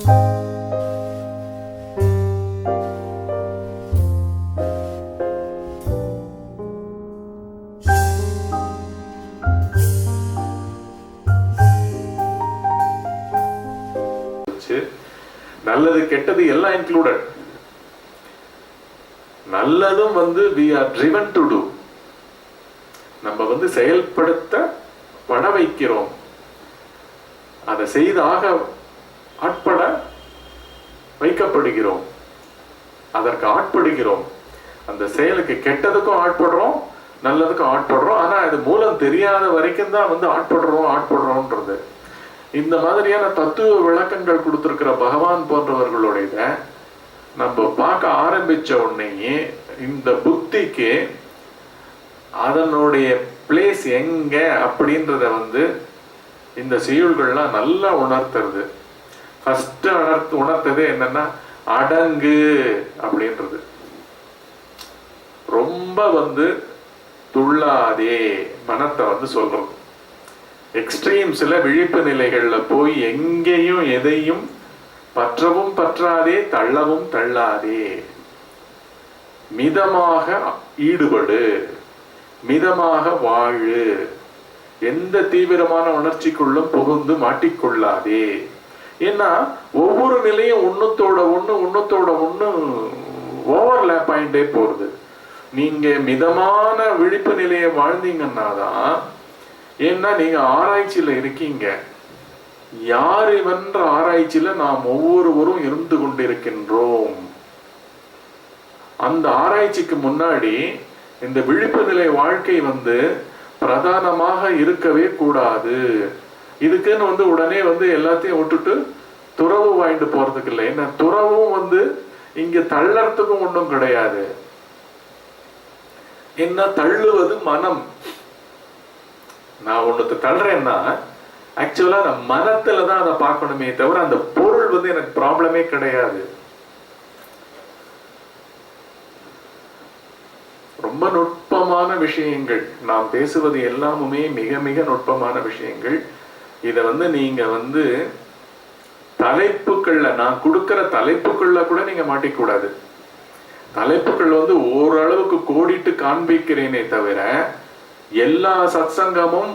நல்லது கெட்டது எல்லாம் இன்க்ளூடட். நல்லதும் we are driven to do. நம்ம செயல்படுத்த பட வைக்கிறோம், அதை செய்தாக ஆட்பட வைக்கப்படுகிறோம், அதற்கு ஆட்படுகிறோம். அந்த செயலுக்கு கெட்டதுக்கும் ஆட்படுறோம், நல்லதுக்கும் ஆட்படுறோம். ஆனா அது மூலம் தெரியாத வரைக்கும் தான் ஆட்படுறோம்ன்றது. இந்த மாதிரியான தத்துவ விளக்கங்கள் கொடுத்திருக்கிற பகவான் போன்றவர்களுடைய நம்ம பார்க்க ஆரம்பிச்ச உடனேயே இந்த புத்திக்கு அதனுடைய பிளேஸ் எங்க அப்படின்றத இந்த செய்யுள்கள்லாம் நல்லா உணர்த்துறது. ஃபர்ஸ்ட் உணர்த்தது என்னன்னா அடங்கு அப்படின்றது. ரொம்ப துள்ளாதே மனத்தை சொல்றது. எக்ஸ்ட்ரீம்ஸ்ல விழிப்பு நிலைகள்ல போய் எங்கேயும் எதையும் பற்றவும் பற்றாதே, தள்ளவும் தள்ளாதே. மிதமாக ஈடுபடு, மிதமாக வாழு, எந்த தீவிரமான உணர்ச்சிக்குள்ளும் புகுந்து மாட்டிக்கொள்ளாதே. ஏன்னா ஒவ்வொரு நிலையும் ஒன்னத்தோட ஒண்ணு ஓவர்லேப் ஆயிட்டே போறது. நீங்க மிதமான விழிப்பு நிலையை வாழ்ந்தீங்கன்னா தான், ஏன்னா நீங்க ஆராய்ச்சியில இருக்கீங்க. யார் இவன்ற ஆராய்ச்சியில நாம் ஒவ்வொருவரும் இருந்து கொண்டிருக்கின்றோம். அந்த ஆராய்ச்சிக்கு முன்னாடி இந்த விழிப்பு நிலை வாழ்க்கை பிரதானமாக இருக்கவே கூடாது. இதுக்குன்னு உடனே எல்லாத்தையும் விட்டுட்டு துறவு வாங்கிட்டு போறதுக்கு இல்லை. ஏன்னா துறவும் இங்க தள்ளறதுக்கும் ஒன்றும் கிடையாது. என்ன தள்ளுவது மனம். நான் ஒண்ணுக்கு தள்ளுறேன்னா ஆக்சுவலா நான் மனத்துலதான் அதை பார்க்கணுமே தவிர அந்த பொருள் எனக்கு ப்ராப்ளமே கிடையாது. ரொம்ப நுட்பமான விஷயங்கள் நாம் பேசுவது எல்லாமுமே மிக மிக நுட்பமான விஷயங்கள். இத நீங்க தலைப்புகள்ல நான் கொடுக்கிற தலைப்புகள்ல கூட நீங்க மாட்டிக்கூடாது. தலைப்புகள் ஓரளவுக்கு கோடிட்டு காண்பிக்கிறேனே தவிர எல்லா சத்சங்கமும்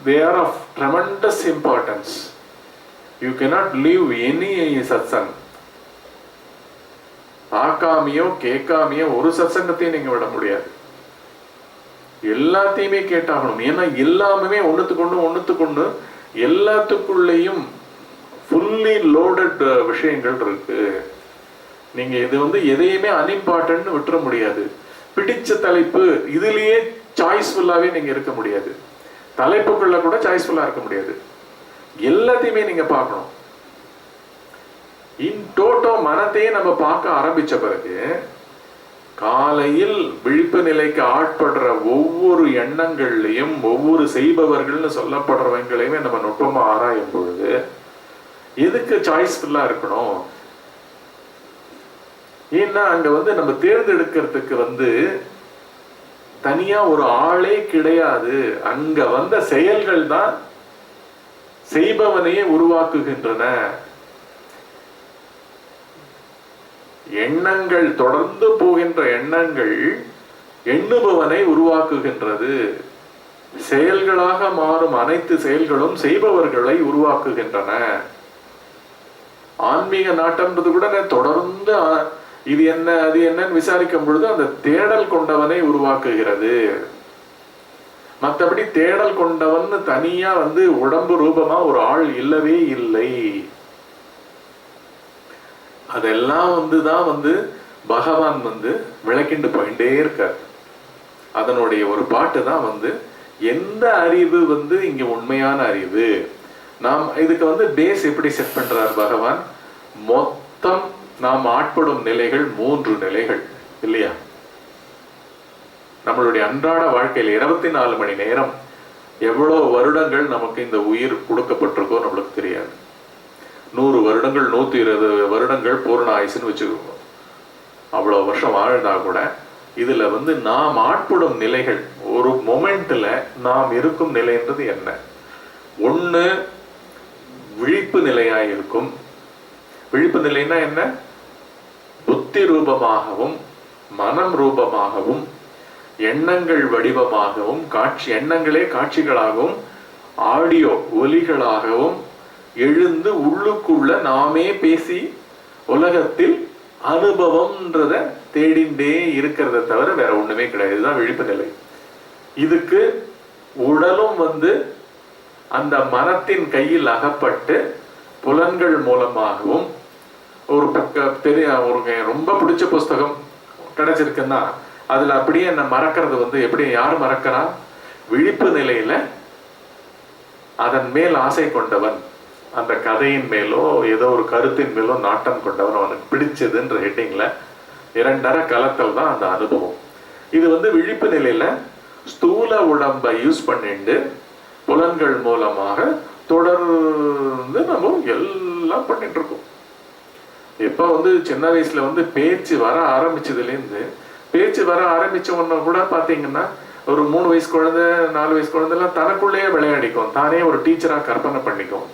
they are of tremendous importance. You cannot leave any satsang. பார்க்காமையோ கேட்காமையோ ஒரு சத்சங்கத்தையும் நீங்க விட முடியாது. எல்லாத்தையுமே கேட்டாகணும். ஏன்னா எல்லாமே ஒண்ணுத்துக்கொண்டு எல்லாத்துக்குள்ளேயும் ஃபுல்லி லோடட் விஷயங்கள் இருக்கு. நீங்க இது எதையுமே அன்இம்பார்ட்டன்ட் விட்டுற முடியாது. பிடிச்ச தலைப்பு இதுலயே சாய்ஸ்ஃபுல்லாவே நீங்க இருக்க முடியாது. தலைப்புக்குள்ள கூட சாய்ஸ்ஃபுல்லா இருக்க முடியாது. எல்லாத்தையுமே நீங்க பார்க்கணும். இன் டோட்டோ மனத்தையே நம்ம பார்க்க ஆரம்பிச்ச பிறகு காலையில் விழிப்பு நிலைக்கு ஆட்படுற ஒவ்வொரு எண்ணங்கள்லையும் ஒவ்வொரு செய்பவர்கள்னு சொல்லப்படுறவங்களையுமே நம்ம நுட்பமா ஆராயும் பொழுது எதுக்கு சாய்ஸ்ஃபுல்லா இருக்கணும்? ஏன்னா அங்க நம்ம தேர்ந்தெடுக்கிறதுக்கு தனியா ஒரு ஆளே கிடையாது. அங்க செயல்கள் தான் செய்பவனையே உருவாக்குகின்றன. எண்ணங்கள் தொடர்ந்து போகின்ற எண்ணங்கள் எண்ணுபவனை உருவாக்குகின்றது. செயல்களாக மாறும் அனைத்து செயல்களும் செய்பவர்களை உருவாக்குகின்றன. ஆன்மீக நாட்டம்ன்றது கூட தொடர்ந்து இது என்ன அது என்னன்னு விசாரிக்கும் பொழுது அந்த தேடல் கொண்டவனை உருவாக்குகிறது. மற்றபடி தேடல் கொண்டவன் தனியா உடம்பு ரூபமா ஒரு ஆள் இல்லவே இல்லை. அதெல்லாம் தான் பகவான் விளக்கிண்டு போயிட்டே இருக்கார். அதனுடைய ஒரு பாட்டு தான் எந்த அறிவு இங்க உண்மையான அறிவு. நாம் இதுக்கு பேஸ் எப்படி செட் பண்றார் பகவான்? மொத்தம் நாம் ஆட்படும் நிலைகள் 3 நிலைகள் இல்லையா? நம்மளுடைய அன்றாட வாழ்க்கையில் 24 மணி நேரம் எவ்வளவு வருடங்கள் நமக்கு இந்த உயிர் கொடுக்கப்பட்டிருக்கோ நம்மளுக்கு தெரியாது. 100 வருடங்கள் 120 வருடங்கள் பூர்ண ஆயுசுன்னு வச்சுக்கோங்க. அவ்வளவு வருஷம் வாழ்ந்தா கூட இதுல நாம் ஆட்படும் நிலைகள், ஒரு மொமெண்ட்ல நாம் இருக்கும் நிலைன்றது என்ன? ஒண்ணு விழிப்பு நிலையாய் இருக்கும். விழிப்பு நிலைன்னா என்ன? புத்தி ரூபமாகவும் மனம் ரூபமாகவும் எண்ணங்கள் வடிவமாகவும் எண்ணங்களே காட்சிகளாகவும் ஆடியோ ஒலிகளாகவும் எழுந்து உள்ளுக்குள்ள நாமே பேசி உலகத்தில் அனுபவம்ன்றத தேடிண்டே இருக்கிறத தவிர வேற ஒண்ணுமே கிடையாது. இதுதான் விழிப்பு நிலை. இதுக்கு உடலும் அந்த மனத்தின் கையில் அகப்பட்டு புலன்கள் மூலமாகவும் ஒரு ரொம்ப பிடிச்ச புஸ்தகம் கிடைச்சிருக்குன்னா அதுல அப்படியே என்ன மறக்கிறது எப்படி யார் மறக்கிறா? விழிப்பு நிலையில அதன் மேல் ஆசை கொண்டவன், அந்த கதையின் மேலோ ஏதோ ஒரு கருத்தின் மேலோ நாட்டம் கொண்டவன், அவனுக்கு பிடிச்சதுன்ற ஹெட்டிங்ல 2 கலத்தல் தான் அந்த அனுபவம். இது விழிப்பு நிலையில ஸ்தூல உடம்பை யூஸ் பண்ணிட்டு புலன்கள் மூலமாக தொடர்ந்து நம்ம எல்லாம் பண்ணிட்டு இருக்கோம். எப்ப சின்ன வயசுல பேச்சு வர ஆரம்பிச்சதுலேருந்து பேச்சு வர ஆரம்பிச்ச உடனே கூட பாத்தீங்கன்னா ஒரு 3 வயசு குழந்தை 4 வயசு குழந்தை எல்லாம் தனக்குள்ளேயே விளையாடிக்கும், தானே ஒரு டீச்சரா கற்பனை பண்ணிக்கும்.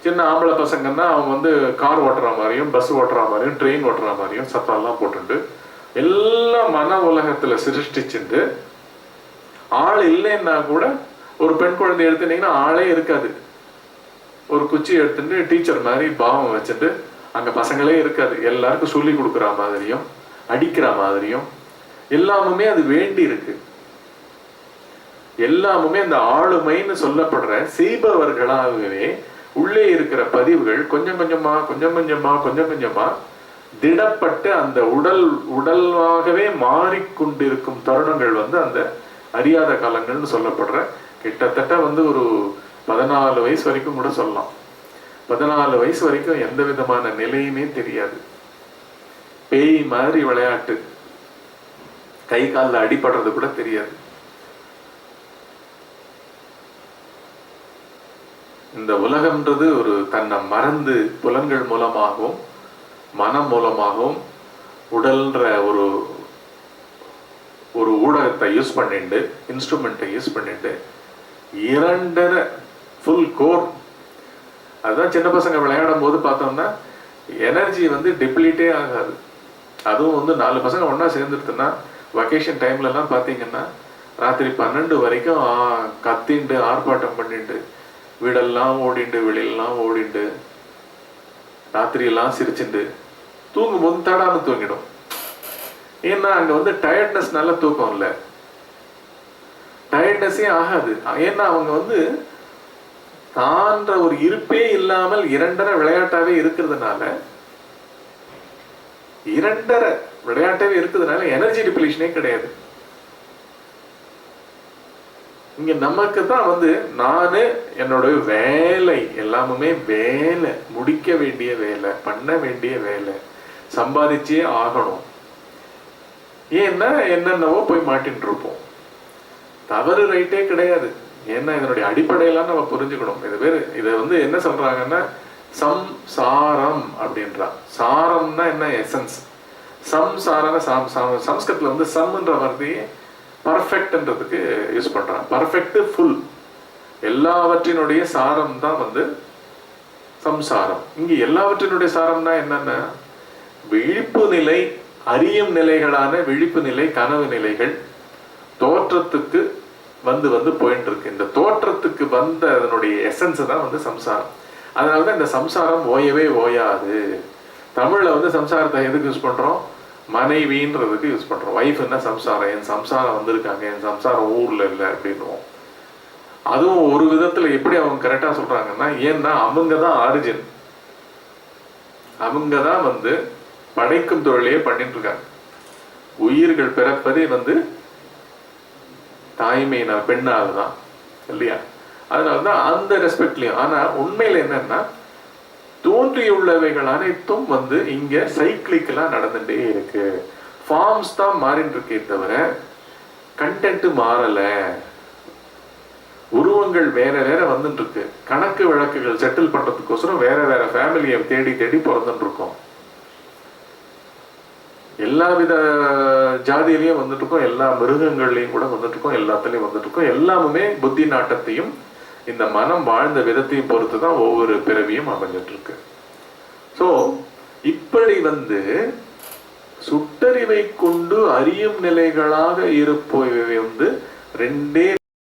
சின்ன ஆம்பளை பசங்கன்னா அவங்க கார் ஓட்டுற மாதிரியும் பஸ் ஓட்டுற மாதிரியும் ட்ரெயின் ஓட்டுற மாதிரியும் சத்தம் எல்லாம் போட்டுட்டு எல்லாம் மன உலகத்துல சிருஷ்டிச்சுட்டு ஆள் இல்லைன்னா கூட ஒரு பெண் குழந்தை எடுத்துட்டீங்கன்னா ஆளே இருக்காது. ஒரு குச்சி எடுத்துட்டு டீச்சர் மாதிரி பாவம் வச்சுட்டு அங்க பசங்களே இருக்காது. எல்லாருக்கும் சொல்லி கொடுக்குற மாதிரியும் அடிக்கிற மாதிரியும் எல்லாமுமே அது வேண்டி இருக்கு. எல்லாமுமே அந்த ஆளுமைன்னு சொல்லப்படுற செய்பவர்களாகவே உள்ளே இருக்கிற பதிவுகள் கொஞ்சம் கொஞ்சமா திடப்பட்டு அந்த உடலாகவே மாறிக்கொண்டிருக்கும் தருணங்கள் அந்த அறியாத காலங்கள்னு சொல்லப்படுற கிட்டத்தட்ட ஒரு 14 வயசு வரைக்கும் கூட சொல்லலாம். 14 வயசு வரைக்கும் எந்த விதமான நிலையுமே தெரியாது. பேய் மாதிரி விளையாட்டு, கை காலில் அடிபடுறது கூட தெரியாது. இந்த உலகம்ன்றது தன்னை மறந்து புலன்கள் மூலமாகவும் மனம் மூலமாகவும் உடல்ன்ற ஒரு ஊடகத்தை யூஸ் பண்ணிட்டு இன்ஸ்ட்ருமெண்ட்டை யூஸ் பண்ணிட்டு 2 ஃபுல் கோர். அதுதான் சின்ன பசங்க விளையாடும் போது பார்த்தோம்னா எனர்ஜி டிப்ளீட்டே ஆகாது. அதுவும் 4 பசங்க ஒன்னா சேர்ந்துருக்குன்னா வெக்கேஷன் டைம்ல எல்லாம் பாத்தீங்கன்னா ராத்திரி 12 வரைக்கும் கத்திண்டு ஆர்ப்பாட்டம் பண்ணிட்டு வீடெல்லாம் ஓடிண்டு வெளியெல்லாம் ஓடிண்டு ராத்திரி எல்லாம் சிரிச்சுண்டு தூங்கும் போது தடான்னு தூங்கிடும். ஏன்னா அங்க டயர்ட்னஸ் நல்ல தூக்கம் இல்லை, டயர்ட்னஸே ஆகாது. ஏன்னா அவங்க தான்ற ஒரு இருப்பே இல்லாமல் 2 விளையாட்டாவே இருக்கிறதுனால எனர்ஜி டிப்ளீஷனே கிடையாது. இங்க நமக்கு தான் நானு என்னோட வேலை எல்லாமே வேலை, முடிக்க வேண்டிய வேலை, பண்ண வேண்டிய வேலை, சம்பாதிச்சே ஆகணும். ஏன்னா என்னென்னவோ போய் மாட்டின்னு இருப்போம். தவறு ரைட்டே கிடையாது. ஏன்னா இதனுடைய அடிப்படையெல்லாம் நம்ம புரிஞ்சுக்கணும். இதை என்ன சொல்றாங்கன்னா சம்சாரம் அப்படின்றா. சாரம்னா என்ன? எசன்ஸ். சம்சாரம் சம்ஸ்கிருத்ல சம்ன்ற வார்த்தையை பர்ஃபெக்ட்ன்றதுக்கு யூஸ் பண்றான். பர்ஃபெக்ட், ஃபுல், எல்லாவற்றினுடைய சாரம் தான் சம்சாரம். இங்க எல்லாவற்றினுடைய சாரம்னா என்னன்னா விழிப்பு நிலை, அறியும் நிலைகளான விழிப்பு நிலை, கனவு நிலைகள் தோற்றத்துக்கு போயிட்டு இருக்கு. இந்த தோற்றத்துக்கு அதனுடைய எசன்ஸ் தான் சம்சாரம். அதனாலதான் இந்த சம்சாரம் ஓயவே ஓயாது. தமிழ்ல சம்சாரத்தை எதுக்கு யூஸ் பண்றோம்? மனைவின்றதுக்கு யூஸ் பண்றோம். வைஃப்னா சம்சாரம், என் சம்சாரம் வந்திருக்காங்க, என் சம்சாரம் ஊர்ல இல்லை அப்படின்னுவோம். அதுவும் ஒரு விதத்துல எப்படி அவங்க கரெக்டா சொல்றாங்கன்னா, ஏன்னா அவங்கதான் ஆரிஜின், அவங்கதான் படைக்கும் தொழிலையே பண்ணிட்டு இருக்காங்க. உயிர்கள் பிறப்பதே தாய்மையின பெண்ணால் தான் இல்லையா? அதனாலதான் அந்த ரெஸ்பெக்ட்லயும். ஆனா உண்மையில என்னன்னா தோன்றியுள்ளவைகள் அனைத்தும் இங்க சைக்கிளிக்கலா நடந்துட்டே இருக்கு. ஃபார்ம்ஸ் தான் மாறிட்டு இருக்கே தவிர கண்டென்ட் மாறல. உருவங்கள் வேற வேற வந்துட்டு இருக்கு. கணக்கு வழக்குகள் செட்டில் பண்றதுக்கோசரம் வேற வேற ஃபேமிலியை தேடி தேடி பிறந்துட்டு இருக்கோம். எல்லா வித ஜாதியிலையும் வந்துட்டு இருக்கோம், எல்லா மிருகங்கள்லையும் கூட வந்துட்டு இருக்கோம், எல்லாத்துலயும் வந்துட்டு இருக்கோம். எல்லாமே புத்தி நாட்டத்தையும் இந்த மனம் வாழ்ந்த விதத்தையும் பொறுத்து தான் ஒவ்வொரு பிறவியும் அமைஞ்சிட்டு இருக்கு. ஸோ இப்படி சுட்டறிவை கொண்டு அறியும் நிலைகளாக இருப்பவை ரெண்டே